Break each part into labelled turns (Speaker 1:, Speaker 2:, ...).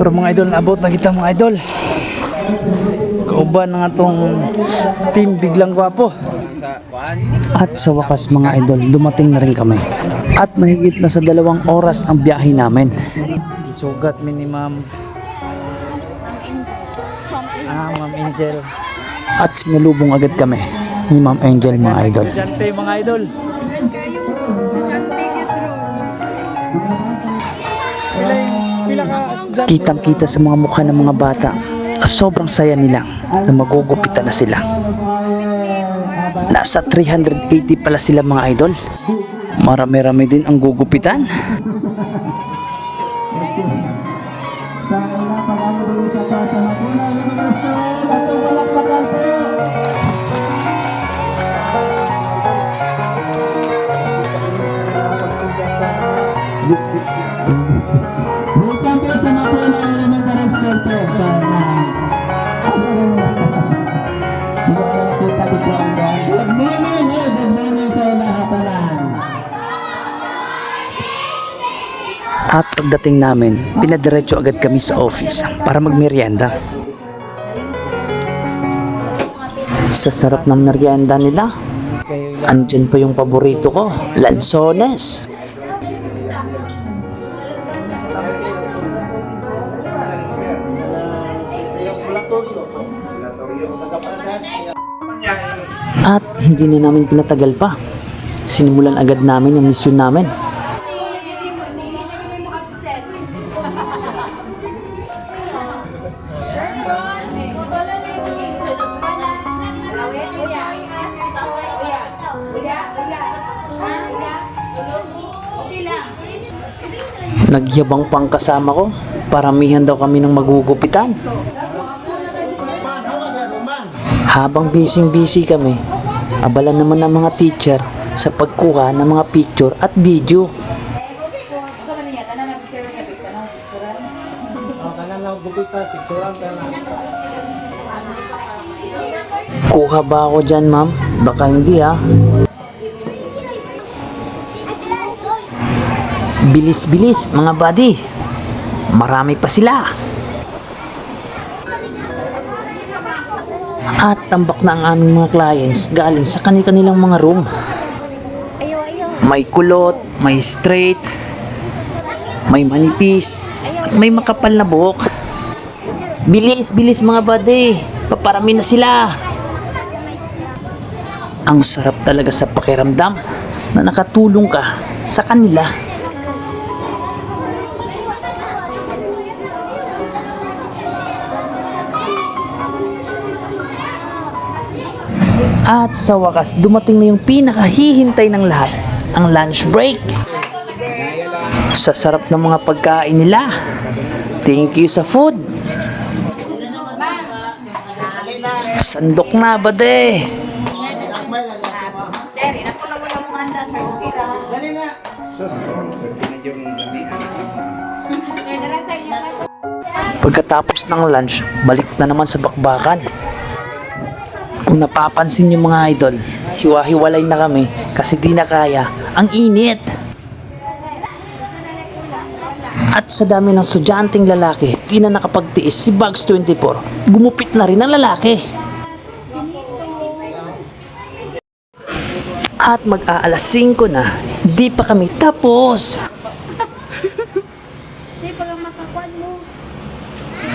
Speaker 1: Pero mga idol, abot na kita mga idol. Kauban na nga tong team Biglang Gwapo. At sa wakas mga idol, dumating na rin kami. At mahigit na sa 2 oras ang biyahe namin. Isugat mi ni Ma'am Angel. At sinulubong agad kami ni Ma'am Angel mga idol. Estudyante mga idol. Kitang-kita sa mga mukha ng mga bata, sobrang saya nila na magugupitan na sila. Nasa 380 pala sila mga idol. Marami-rami din ang gugupitan. At pagdating namin, pinadiretso agad kami sa office para magmerienda. Sa sarap ng merienda nila, andyan pa yung paborito ko, lansones. At hindi na namin pinatagal pa. Sinimulan agad namin yung mission namin. Nagyabang pang kasama ko, paramihan daw kami ng magugupitan. Habang busy kami, abala naman ng mga teacher sa pagkuha ng mga picture at video. Kuha ba ako dyan, ma'am? Baka hindi ha. Bilis-bilis mga buddy. Marami pa sila. At tambak na ang aming mga clients galing sa kanilang mga room. May kulot, may straight, may manipis, at may makapal na buhok. Bilis-bilis mga buddy. Paparami na sila. Ang sarap talaga sa pakiramdam na nakatulong ka sa kanila. At sa wakas, dumating na yung pinakahihintay ng lahat, ang lunch break. Sa sarap ng mga pagkain nila. Thank you sa food. Sandok na, bade. Pagkatapos ng lunch, balik na naman sa bakbakan. Kung napapansin niyo mga idol, hiwa-hiwalay na kami kasi di na kaya ang init. At sa dami ng estudyanteng lalaki, di na nakapagtiis si Bugs 24. Gumupit na rin ang lalaki. At mag-aalas 5 na, di pa kami tapos.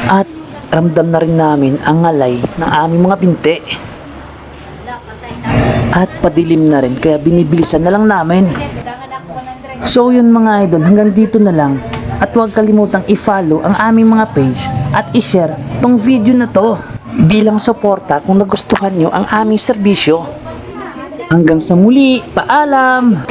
Speaker 1: At ramdam na rin namin ang ngalay ng aming mga binti. At padilim na rin, kaya binibilisan na lang namin. So yun mga idol, hanggang dito na lang. At huwag kalimutang i-follow ang aming mga page at i-share tong video na to bilang suporta kung nagustuhan nyo ang aming serbisyo. Hanggang sa muli, paalam!